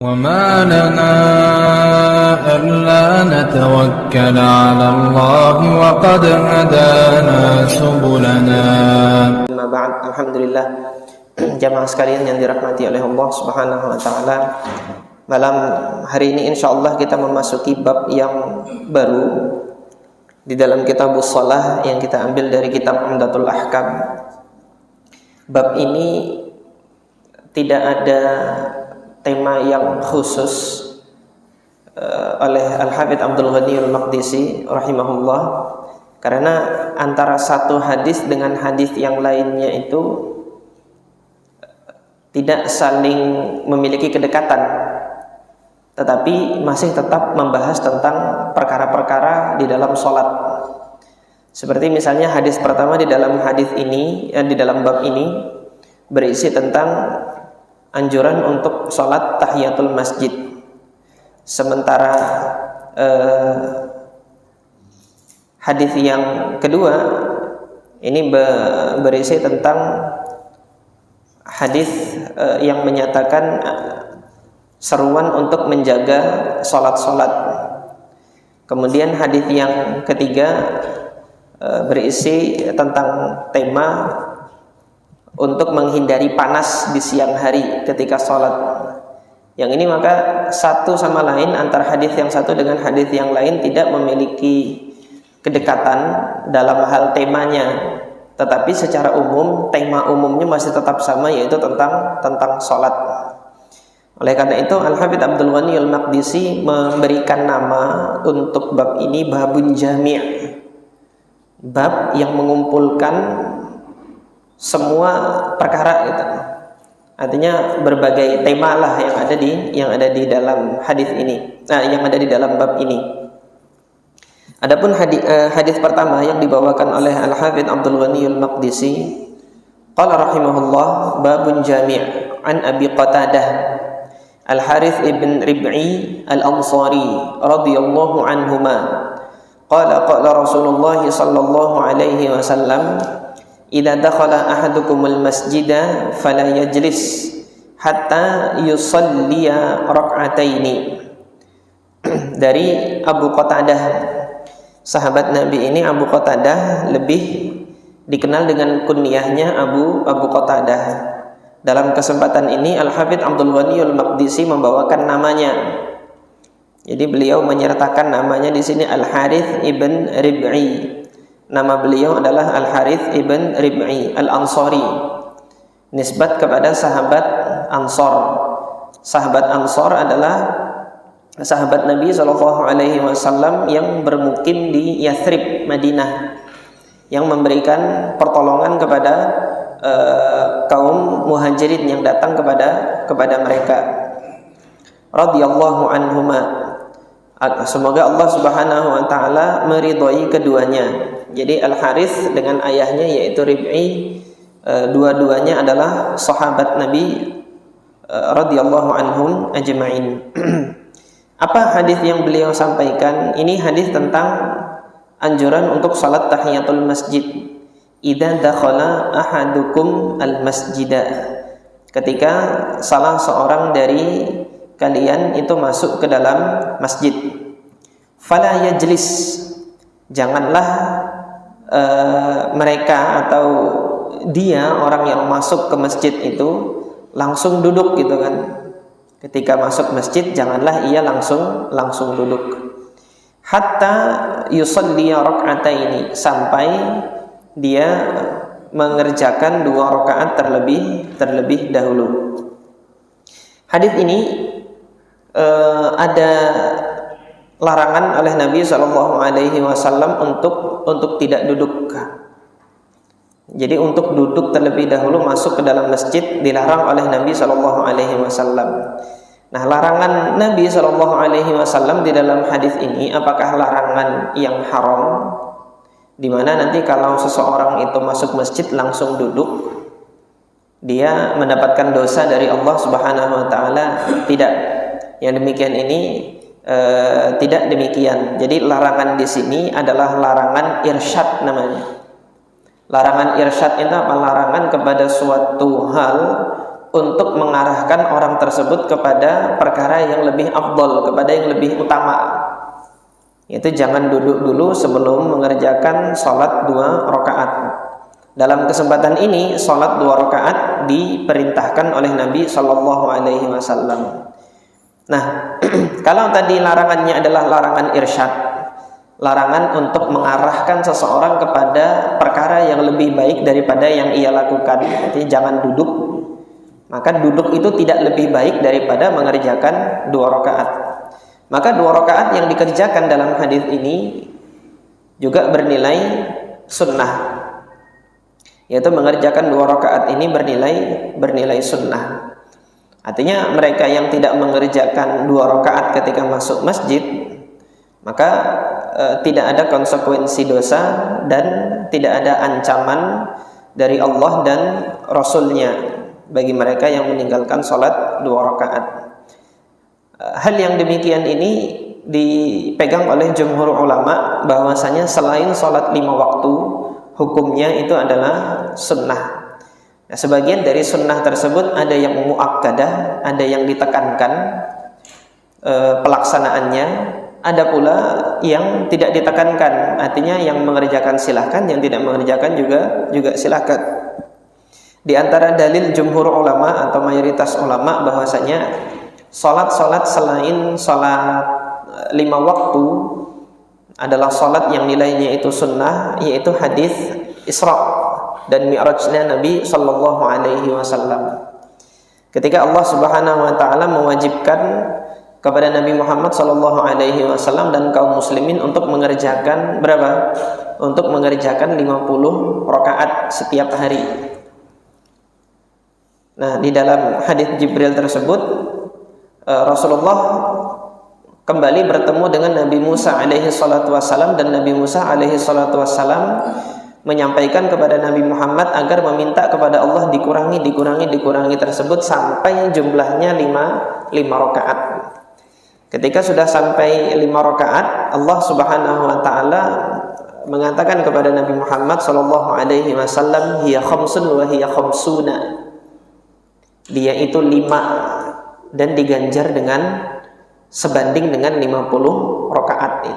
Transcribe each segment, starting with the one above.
وما لنا ألا نتوكل على الله وقد هدانا سبلنا. Amma ba'd, alhamdulillah. Jamaah sekalian yang dirahmati oleh Allah Subhanahu wa taala. Malam hari ini insyaallah kita memasuki bab yang baru di dalam kitabus shalah yang kita ambil dari kitab Umdatul Ahkam. Bab ini tidak ada tema yang khusus oleh Al-Hafidz Abdul Ghani Al-Maqdisi rahimahullah, karena antara satu hadis dengan hadis yang lainnya itu tidak saling memiliki kedekatan, tetapi masih tetap membahas tentang perkara-perkara di dalam sholat. Seperti misalnya hadis pertama di dalam hadis ini, di dalam bab ini berisi tentang anjuran untuk sholat tahiyatul masjid. Sementara hadis yang kedua ini berisi tentang hadis yang menyatakan seruan untuk menjaga sholat-sholat. Kemudian hadis yang ketiga berisi tentang tema untuk menghindari panas di siang hari ketika sholat. Yang ini maka satu sama lain, antara hadis yang satu dengan hadis yang lain tidak memiliki kedekatan dalam hal temanya, tetapi secara umum tema umumnya masih tetap sama, yaitu tentang sholat. Oleh karena itu Al-Hafidz Abdul Ghani Al-Maqdisi memberikan nama untuk bab ini babun jami', bab yang mengumpulkan semua perkara gitu. Artinya berbagai tema lah yang ada di dalam hadis ini. Yang ada di dalam bab ini. Adapun hadis pertama yang dibawakan oleh Al-Hafidz Abdul Ghani Al-Maqdisi, qala rahimahullah, babun jami' an Abi Qatadah Al-Harith ibn Rib'i Al-Ansari radhiyallahu anhuma qala Rasulullah sallallahu alaihi wasallam, idza dakhala ahadukumul masjida fala yajlis hatta yusalliya rak'ataini. Dari Abu Qatadah, sahabat Nabi ini Abu Qatadah lebih dikenal dengan kunyahnya Abu Qatadah. Dalam kesempatan ini Al-Hafidz Abdul Ghani Al-Maqdisi membawakan namanya. Jadi beliau menyertakan namanya di sini Al-Harith ibn Rib'i. Nama beliau adalah Al-Harith ibn Rib'i Al-Ansari, nisbat kepada sahabat Ansor. Sahabat Ansor adalah sahabat Nabi SAW yang bermukim di Yathrib, Madinah, yang memberikan pertolongan kepada kaum muhajirin yang datang kepada mereka. Radhiyallahu anhuma. Semoga Allah Subhanahu wa taala meridhai keduanya. Jadi Al-Harith dengan ayahnya yaitu Rib'i, dua-duanya adalah sahabat Nabi radhiyallahu anhum ajma'in. Apa hadis yang beliau sampaikan? Ini hadis tentang anjuran untuk salat tahiyatul masjid. Idza dakhala ahadukum al-masjida. Ketika salah seorang dari kalian itu masuk ke dalam masjid, fala yajlis, janganlah mereka atau dia orang yang masuk ke masjid itu langsung duduk gitu kan. Ketika masuk masjid janganlah ia langsung duduk. Hatta yusalli rak'ataini, sampai dia mengerjakan 2 rakaat terlebih dahulu. Hadis ini ada larangan oleh Nabi SAW untuk tidak duduk. Jadi untuk duduk terlebih dahulu masuk ke dalam masjid dilarang oleh Nabi SAW. Nah, larangan Nabi SAW di dalam hadis ini apakah larangan yang haram, di mana nanti kalau seseorang itu masuk masjid langsung duduk dia mendapatkan dosa dari Allah Subhanahu wa taala? Tidak. Yang demikian ini tidak demikian. Jadi larangan di sini adalah larangan irsyad namanya. Larangan irsyad itu apa? Larangan kepada suatu hal untuk mengarahkan orang tersebut kepada perkara yang lebih afdol, kepada yang lebih utama. Yaitu jangan duduk dulu sebelum mengerjakan sholat 2 rakaat. Dalam kesempatan ini sholat 2 rakaat diperintahkan oleh Nabi Shallallahu Alaihi Wasallam. Nah, kalau tadi larangannya adalah larangan irsyad, larangan untuk mengarahkan seseorang kepada perkara yang lebih baik daripada yang ia lakukan, artinya jangan duduk, maka duduk itu tidak lebih baik daripada mengerjakan 2 rakaat. Maka 2 rakaat yang dikerjakan dalam hadis ini juga bernilai sunnah, yaitu mengerjakan 2 rakaat ini bernilai sunnah. Artinya mereka yang tidak mengerjakan 2 rakaat ketika masuk masjid, maka tidak ada konsekuensi dosa dan tidak ada ancaman dari Allah dan Rasulnya bagi mereka yang meninggalkan sholat 2 rakaat. Hal yang demikian ini dipegang oleh jumhur ulama, bahwasanya selain sholat 5 waktu, hukumnya itu adalah sunnah. Nah, sebagian dari sunnah tersebut ada yang muakkadah, ada yang ditekankan pelaksanaannya, ada pula yang tidak ditekankan, artinya yang mengerjakan silahkan, yang tidak mengerjakan juga silahkan. Di antara dalil jumhur ulama atau mayoritas ulama bahwasanya salat-salat selain salat 5 waktu adalah salat yang nilainya itu sunnah, yaitu hadis Isra dan Mi'rajnya Nabi Sallallahu Alaihi Wasallam. Ketika Allah Subhanahu Wa Taala mewajibkan kepada Nabi Muhammad Sallallahu Alaihi Wasallam dan kaum muslimin untuk mengerjakan berapa? Untuk mengerjakan 50 rakaat setiap hari. Nah, di dalam hadis Jibril tersebut Rasulullah kembali bertemu dengan Nabi Musa alaihi salatu wassalam, dan Nabi Musa alaihi salatu wassalam menyampaikan kepada Nabi Muhammad agar meminta kepada Allah dikurangi tersebut sampai jumlahnya 5 rakaat. Ketika sudah sampai 5 rakaat, Allah Subhanahu wa taala mengatakan kepada Nabi Muhammad sallallahu alaihi wasallam, hiya khamsun wa hiya khamsuna. Dia itu 5 dan diganjar dengan sebanding dengan 50 rakaat.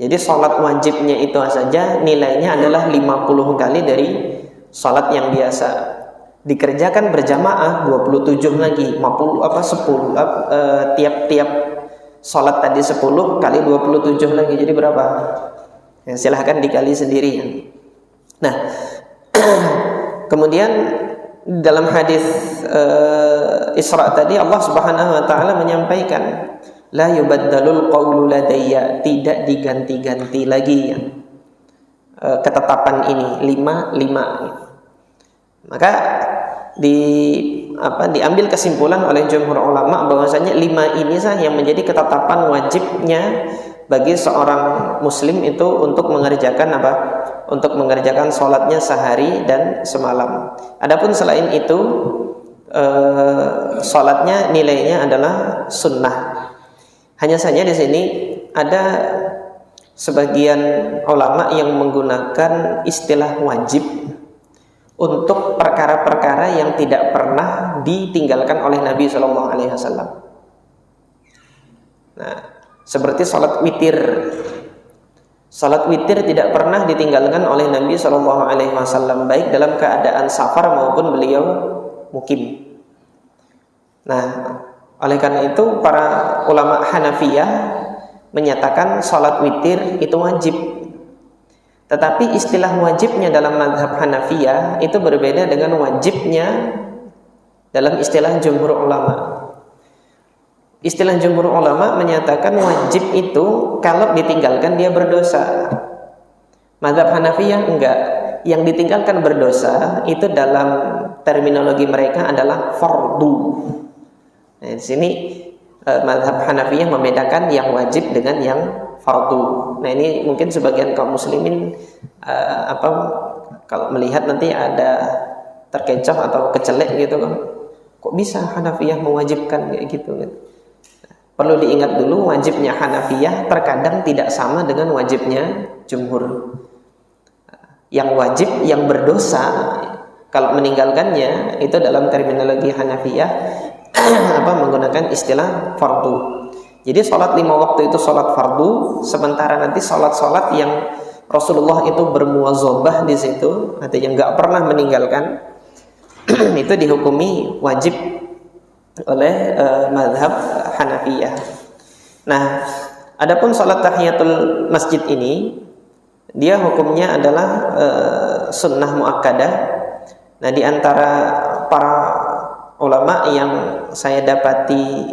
Jadi sholat wajibnya itu saja nilainya adalah 50 kali dari sholat yang biasa. Dikerjakan berjamaah 27 lagi, 10 tiap sholat tadi 10 kali 27 lagi, jadi berapa? Ya, silahkan dikali sendiri. Nah, kemudian dalam hadis Isra tadi Allah Subhanahu wa taala menyampaikan, la yubaddalul qawlu ladayya, tidak diganti-ganti lagi ketetapan ini 5. Maka diambil kesimpulan oleh jumhur ulama bahwasanya 5 ini sah yang menjadi ketetapan wajibnya bagi seorang muslim itu untuk mengerjakan untuk mengerjakan sholatnya sehari dan semalam. Adapun selain itu sholatnya nilainya adalah sunnah. Hanya saja di sini ada sebagian ulama yang menggunakan istilah wajib untuk perkara-perkara yang tidak pernah ditinggalkan oleh Nabi Shallallahu Alaihi Wasallam. Nah, seperti salat witir. Salat witir tidak pernah ditinggalkan oleh Nabi Shallallahu Alaihi Wasallam, baik dalam keadaan safar maupun beliau mukim. Nah, oleh karena itu para ulama Hanafiyah menyatakan salat witir itu wajib. Tetapi istilah wajibnya dalam mazhab Hanafiyah itu berbeda dengan wajibnya dalam istilah jumhur ulama. Istilah jumhur ulama menyatakan wajib itu kalau ditinggalkan dia berdosa. Mazhab Hanafiyah enggak. Yang ditinggalkan berdosa itu dalam terminologi mereka adalah fardu. Nah, di sini mazhab Hanafiyah membedakan yang wajib dengan yang fardu. Nah, ini mungkin sebagian kaum muslimin kalau melihat nanti ada terkecoh atau kecelek gitu kan. Kok bisa Hanafiyah mewajibkan kayak gitu kan? Perlu diingat dulu, wajibnya Hanafiyah terkadang tidak sama dengan wajibnya jumhur. Yang wajib yang berdosa Kalau meninggalkannya itu dalam terminologi Hanafiyah menggunakan istilah fardu. Jadi sholat 5 waktu itu sholat fardu, sementara nanti sholat-sholat yang Rasulullah itu bermuwazabah di situ, artinya nggak pernah meninggalkan, itu dihukumi wajib oleh mazhab Hanafiyah. Nah, adapun sholat tahiyatul masjid ini, dia hukumnya adalah sunnah muakkadah. Nah, di antara para ulama yang saya dapati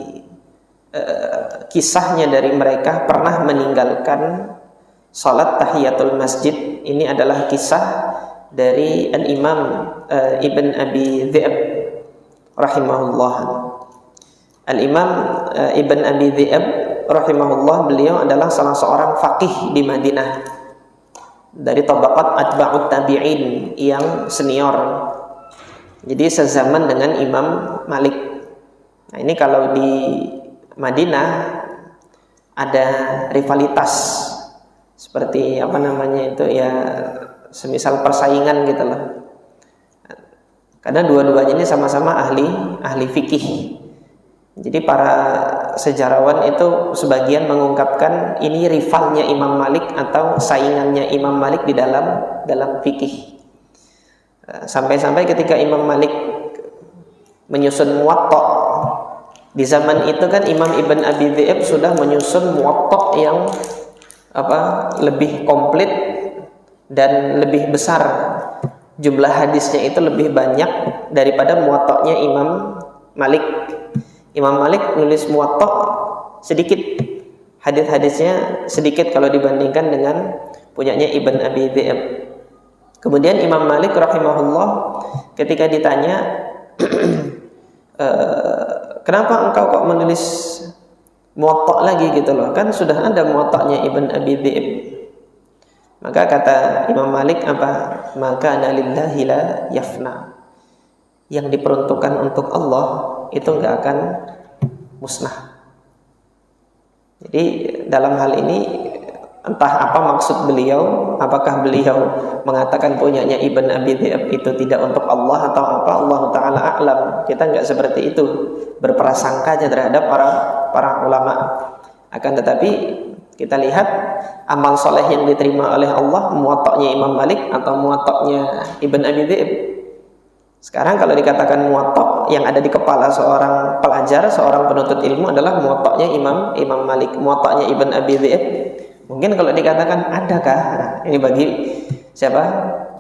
kisahnya dari mereka pernah meninggalkan salat tahiyatul masjid, ini adalah kisah dari Al-Imam Ibn Abi Dhi'ab rahimahullah. Al-Imam Ibn Abi Dhi'ab rahimahullah, beliau adalah salah seorang faqih di Madinah dari tabaqat atba'ut tabi'in yang senior. Jadi sezaman dengan Imam Malik. Nah, ini kalau di Madinah ada rivalitas seperti semisal persaingan gitu loh. Karena dua-duanya ini sama-sama ahli fikih. Jadi para sejarawan itu sebagian mengungkapkan ini rivalnya Imam Malik atau saingannya Imam Malik di dalam fikih. Sampai-sampai ketika Imam Malik menyusun Muwatta, di zaman itu kan Imam Ibn Abi Dhi'ab sudah menyusun Muwatta yang lebih komplit dan lebih besar. Jumlah hadisnya itu lebih banyak daripada Muwatta'nya Imam Malik. Imam Malik nulis Muwatta sedikit, hadis-hadisnya sedikit kalau dibandingkan dengan punyanya Ibn Abi Dhi'ab. Kemudian Imam Malik rahimahullah ketika ditanya, kenapa engkau kok menulis Muwatta lagi gitu loh, kan sudah ada Muwatta'nya Ibn Abi Dhi'ab. Maka kata Imam Malik maka lillahi la yafna, yang diperuntukkan untuk Allah itu enggak akan musnah. Jadi dalam hal ini entah apa maksud beliau, apakah beliau mengatakan punyanya Ibn Abi Dhi'ab itu tidak untuk Allah atau apa, Allah Ta'ala a'lam. Kita enggak seperti itu berprasangka terhadap para ulama. Akan tetapi kita lihat amal soleh yang diterima oleh Allah, Muwatta'nya Imam Malik atau Muwatta'nya Ibn Abi Dhi'ab. Sekarang kalau dikatakan Muwatta' yang ada di kepala seorang pelajar, seorang penuntut ilmu adalah Muwatta'nya Imam Malik. Muwatta'nya Ibn Abi Dhi'ab mungkin kalau dikatakan adakah, ini bagi siapa?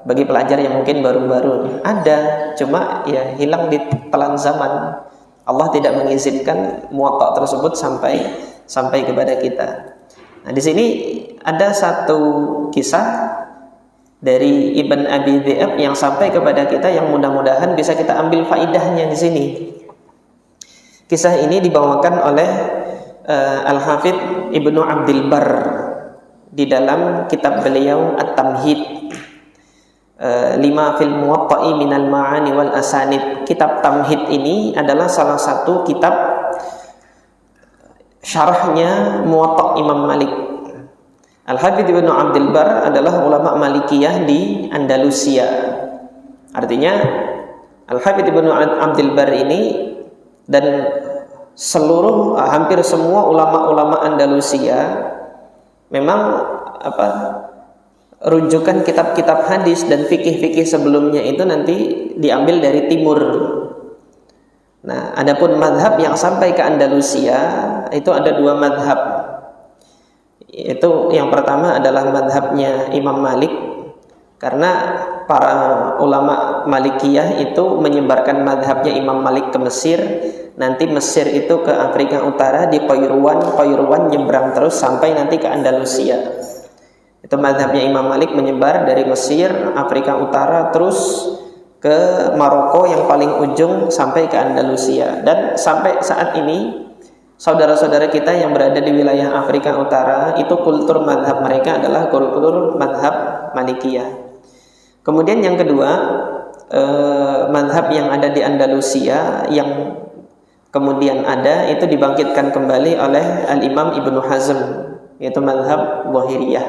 Bagi pelajar yang mungkin baru-baru ada, cuma ya hilang di telan zaman. Allah tidak mengizinkan Muwatta' tersebut sampai kepada kita. Nah, di sini ada satu kisah dari Ibn Abi Dhi'ab yang sampai kepada kita, yang mudah-mudahan bisa kita ambil faidahnya di sini. Kisah ini dibawakan oleh Al-Hafidh Ibnu Abdul Barr di dalam kitab beliau At-Tamhid, 5 fil Muwatta'i minal ma'ani wal asanid. Kitab Tamhid ini adalah salah satu kitab syarahnya Muwatta' Imam Malik. Al-Hafidh Ibnu Abdul Barr adalah ulama Malikiyah di Andalusia. Artinya Al-Hafidh Ibnu Abdul Barr ini dan hampir semua ulama-ulama Andalusia memang rujukan kitab-kitab hadis dan fikih-fikih sebelumnya itu nanti diambil dari timur. Nah, adapun madhab yang sampai ke Andalusia itu ada 2 madhab. Itu yang pertama adalah madhabnya Imam Malik, karena para ulama Malikiyah itu menyebarkan madhabnya Imam Malik ke Mesir. Nanti Mesir itu ke Afrika Utara, di Qayruwan nyebrang terus sampai nanti ke Andalusia. Itu madhabnya Imam Malik menyebar dari Mesir, Afrika Utara, terus ke Maroko yang paling ujung sampai ke Andalusia. Dan sampai saat ini saudara-saudara kita yang berada di wilayah Afrika Utara itu kultur madhab mereka adalah kultur madhab Malikiyah. Kemudian yang kedua, madhab yang ada di Andalusia yang kemudian ada itu dibangkitkan kembali oleh Al-Imam Ibnu Hazm, yaitu madhab Zahiriyah.